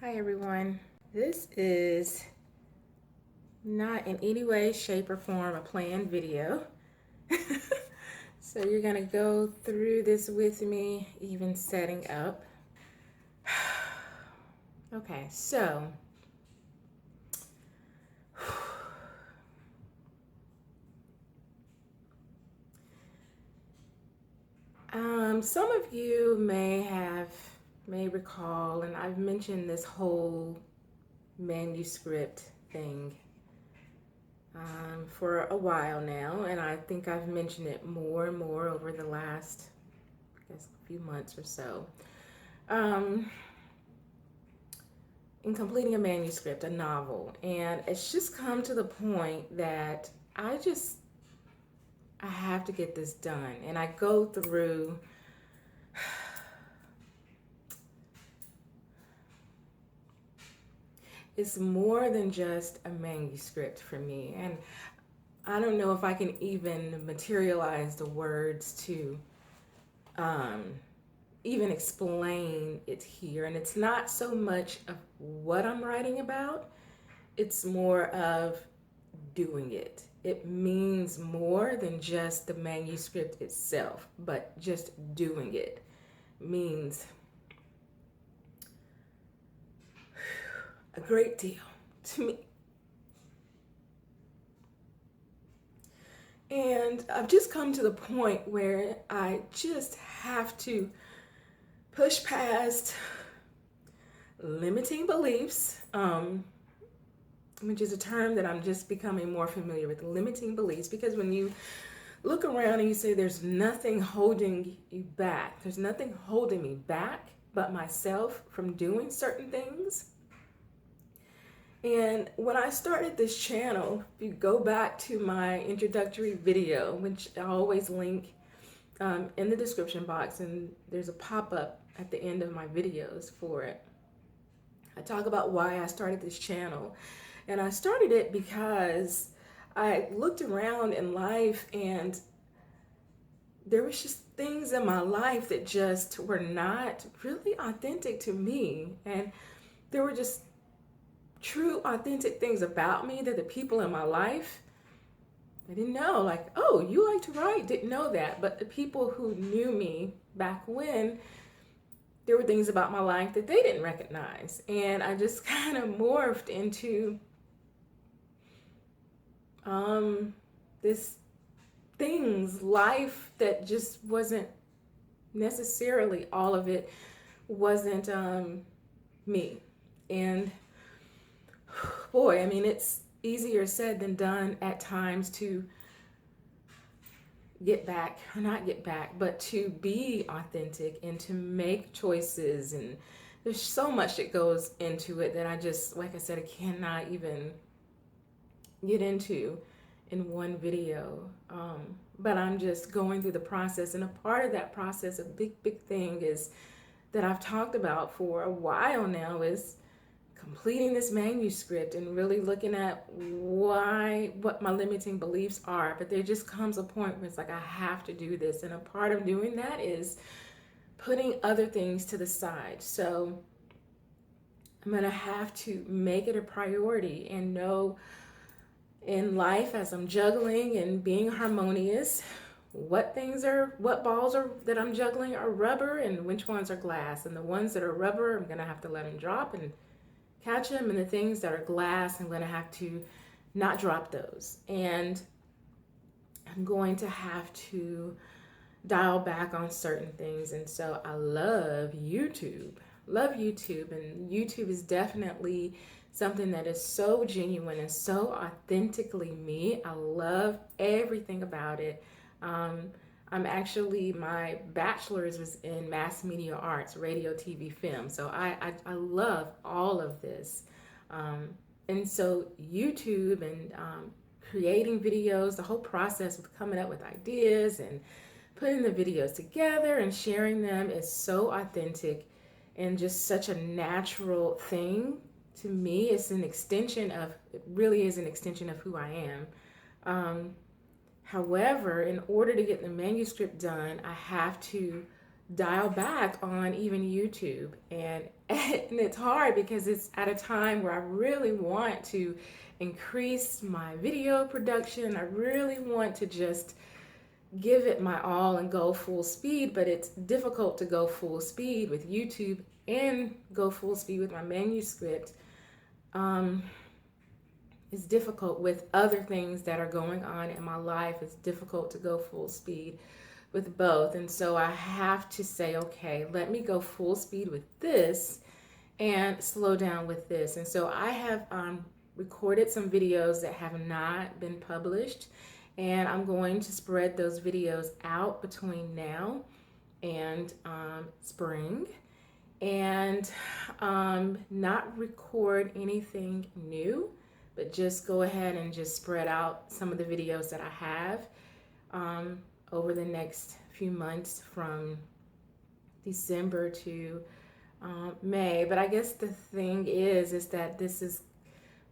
Hi everyone. This is not in any way, shape, or form a planned video. So you're gonna go through this with me, even setting up. Okay, so some of you may recall, and I've mentioned this whole manuscript thing for a while now, and I think I've mentioned it more and more over the last, I guess, few months or so. In completing a manuscript, a novel, and it's just come to the point that I have to get this done, and I go through it's more than just a manuscript for me, and I don't know if I can even materialize the words to even explain it here. And it's not so much of what I'm writing about, it's more of doing it. It means more than just the manuscript itself, but just doing it means a great deal to me. And I've just come to the point where I just have to push past limiting beliefs, which is a term that I'm just becoming more familiar with, limiting beliefs, because when you look around and you say there's nothing holding you back, there's nothing holding me back but myself from doing certain things. And when I started this channel, if you go back to my introductory video, which I always link in the description box, and there's a pop-up at the end of my videos for it, I talk about why I started this channel. And I started it because I looked around in life and there was just things in my life that just were not really authentic to me. And there were just true, authentic things about me that the people in my life, I didn't know. Like, oh, you like to write? Didn't know that. But the people who knew me back when, there were things about my life that they didn't recognize. And I just kind of morphed into this life that just wasn't necessarily, all of it wasn't me. And boy, I mean, it's easier said than done at times to get back, or not get back, but to be authentic and to make choices. And there's so much that goes into it that I just, like I said, I cannot even get into in one video. But I'm just going through the process. And a part of that process, a big thing is that I've talked about for a while now, is completing this manuscript and really looking at what my limiting beliefs are. But there just comes a point where it's like, I have to do this. And a part of doing that is putting other things to the side. So I'm going to have to make it a priority and know in life, as I'm juggling and being harmonious, what balls are that I'm juggling are rubber and which ones are glass. And the ones that are rubber, I'm going to have to let them drop and catch them, and the things that are glass, I'm going to have to not drop those. And I'm going to have to dial back on certain things. And so I love YouTube, and YouTube is definitely something that is so genuine and so authentically me. I love everything about it. I'm actually, my bachelor's was in mass media arts, radio, TV, film. So I love all of this. And so YouTube and creating videos, the whole process of coming up with ideas and putting the videos together and sharing them is so authentic and just such a natural thing to me. It really is an extension of who I am. However, in order to get the manuscript done, I have to dial back on even YouTube. And it's hard because it's at a time where I really want to increase my video production. I really want to just give it my all and go full speed, but it's difficult to go full speed with YouTube and go full speed with my manuscript. It's difficult with other things that are going on in my life. It's difficult to go full speed with both. And so I have to say, okay, let me go full speed with this and slow down with this. And so I have recorded some videos that have not been published, and I'm going to spread those videos out between now and spring, and not record anything new, but just go ahead and just spread out some of the videos that I have over the next few months from December to May. But I guess the thing is that this is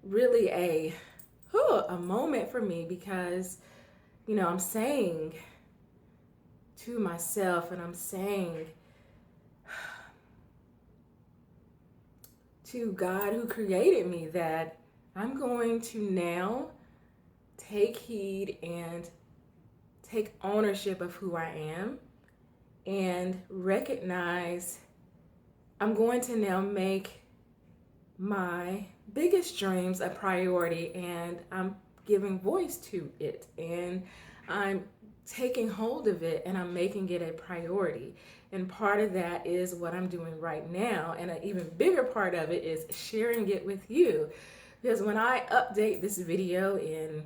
really a moment for me, because, you know, I'm saying to myself, and I'm saying to God who created me, that I'm going to now take heed and take ownership of who I am, and recognize I'm going to now make my biggest dreams a priority, and I'm giving voice to it, and I'm taking hold of it, and I'm making it a priority. And part of that is what I'm doing right now, and an even bigger part of it is sharing it with you. Because when I update this video in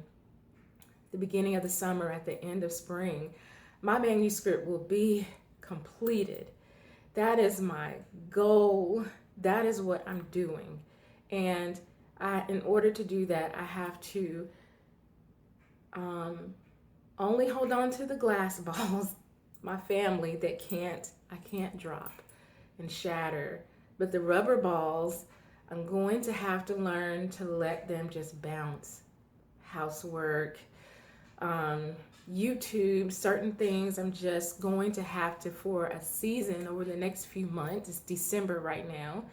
the beginning of the summer, at the end of spring, my manuscript will be completed. That is my goal. That is what I'm doing. And in order to do that, I have to only hold on to the glass balls, my family, that I can't drop and shatter. But the rubber balls, I'm going to have to learn to let them just bounce. Housework, YouTube, certain things I'm just going to have to, for a season over the next few months, it's December right now,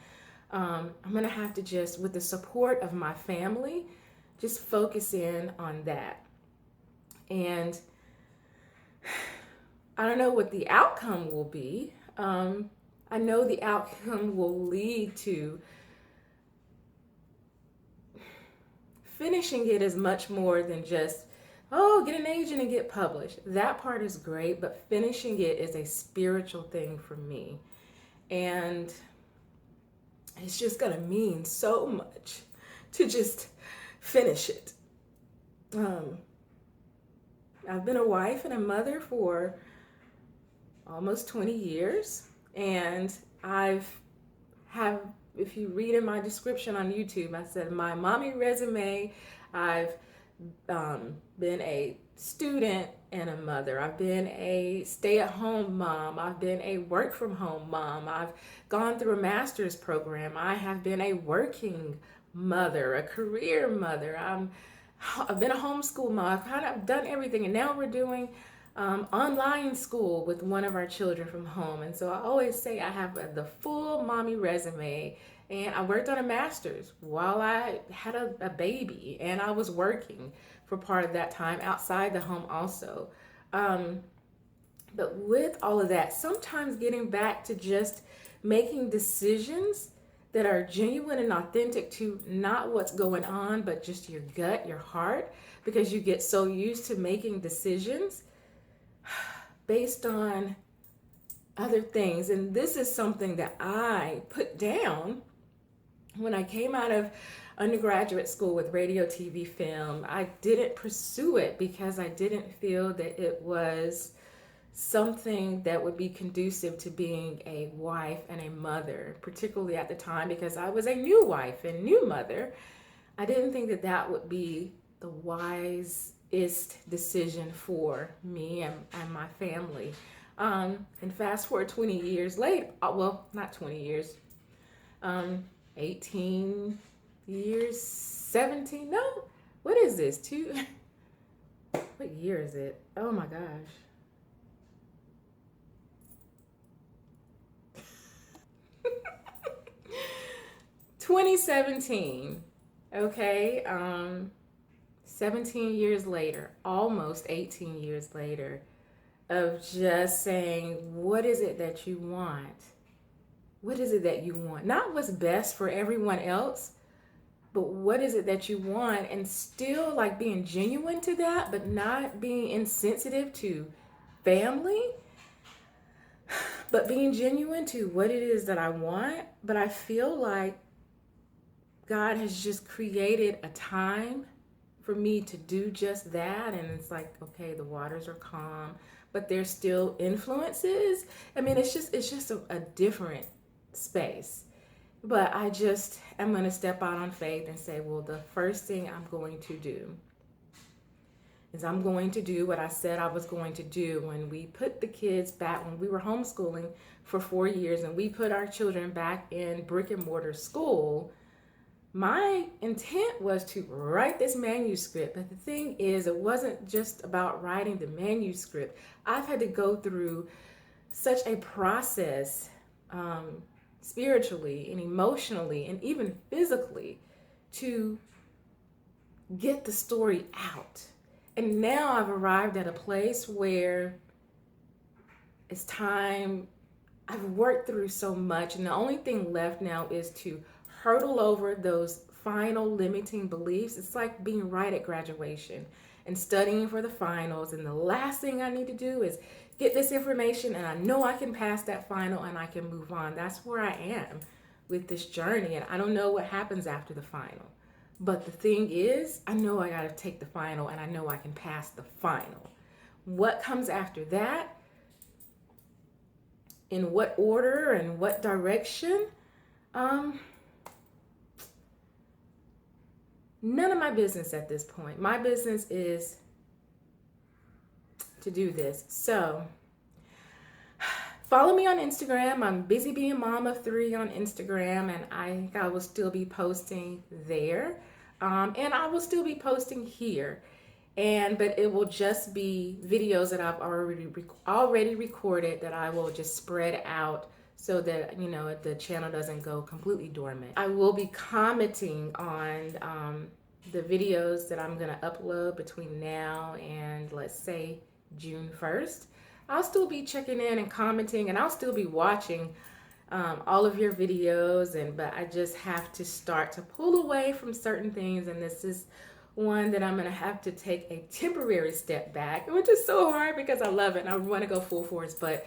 I'm going to have to just, with the support of my family, just focus in on that. And I don't know what the outcome will be. I know the outcome will lead to finishing it is much more than just, oh, get an agent and get published. That part is great, but finishing it is a spiritual thing for me. And it's just going to mean so much to just finish it. I've been a wife and a mother for almost 20 years, and if you read in my description on YouTube, I said my mommy resume, I've been a student and a mother. I've been a stay-at-home mom. I've been a work-from-home mom. I've gone through a master's program. I have been a working mother, a career mother. I've been a homeschool mom. I've kind of done everything, and now we're doing online school with one of our children from home. And so I always say I have the full mommy resume, and I worked on a master's while I had a baby, and I was working for part of that time outside the home also. But with all of that, sometimes getting back to just making decisions that are genuine and authentic to not what's going on, but just your gut, your heart, because you get so used to making decisions based on other things. And this is something that I put down when I came out of undergraduate school with radio, TV, film. I didn't pursue it because I didn't feel that it was something that would be conducive to being a wife and a mother, particularly at the time, because I was a new wife and new mother. I didn't think that that would be the wisest decision for me and my family. And fast forward 20 years later, well, not 20 years, 18 years, 17, no, what is this, what year is it? Oh my gosh. 2017, okay, 17 years later, almost 18 years later, of just saying, what is it that you want? What is it that you want? Not what's best for everyone else, but what is it that you want? And still like being genuine to that, but not being insensitive to family, but being genuine to what it is that I want. But I feel like God has just created a time for me to do just that. And it's like, okay, the waters are calm, but there's still influences. I mean, it's just a different space. But I just am going to step out on faith and say, well, the first thing I'm going to do is I'm going to do what I said I was going to do when we put the kids back, when we were homeschooling for 4 years and we put our children back in brick and mortar school. My intent was to write this manuscript, but the thing is, it wasn't just about writing the manuscript. I've had to go through such a process spiritually and emotionally and even physically to get the story out. And now I've arrived at a place where it's time. I've worked through so much, and the only thing left now is to hurdle over those final limiting beliefs. It's like being right at graduation and studying for the finals, and the last thing I need to do is get this information, and I know I can pass that final and I can move on. That's where I am with this journey, and I don't know what happens after the final. But the thing is, I know I got to take the final, and I know I can pass the final. What comes after that, in what order and what direction, none of my business at this point. My business is to do this. So follow me on Instagram. I'm BusyBeingMom of 3 on Instagram, and I will still be posting there. And I will still be posting here. But it will just be videos that I've already recorded that I will just spread out so that, the channel doesn't go completely dormant. I will be commenting on the videos that I'm going to upload between now and, let's say, June 1st. I'll still be checking in and commenting, and I'll still be watching all of your videos, but I just have to start to pull away from certain things, and this is one that I'm going to have to take a temporary step back, which is so hard because I love it and I want to go full force, but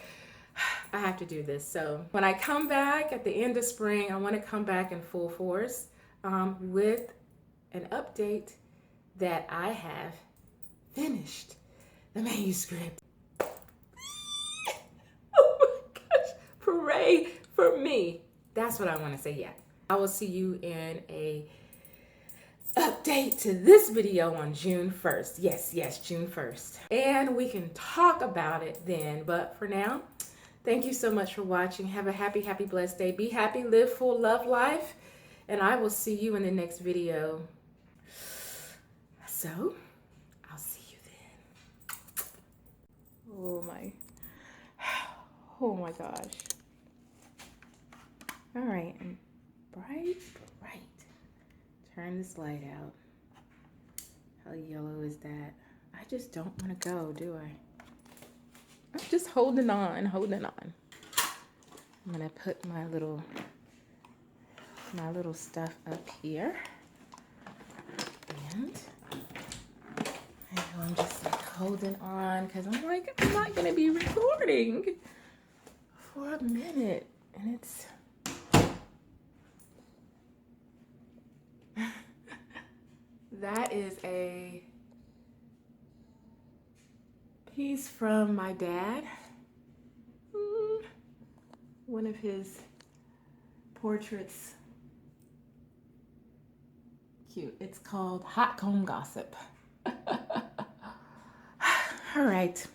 I have to do this. So when I come back at the end of spring, I want to come back in full force with an update that I have finished the manuscript. Oh my gosh, hooray for me. That's what I want to say. Yeah, I will see you in a update to this video on June 1st. Yes, June 1st. And we can talk about it then. But for now, thank you so much for watching. Have a happy, blessed day. Be happy, live full, love life. And I will see you in the next video. So, I'll see you then. Oh my gosh. All right, and bright. Turn this light out. How yellow is that? I just don't want to go, do I? I'm just holding on. I'm gonna put my little stuff up here. And I'm just like holding on because I'm like, I'm not gonna be recording for a minute. And it's that is a piece from my dad. One of his portraits. Cute. It's called Hot Comb Gossip. All right.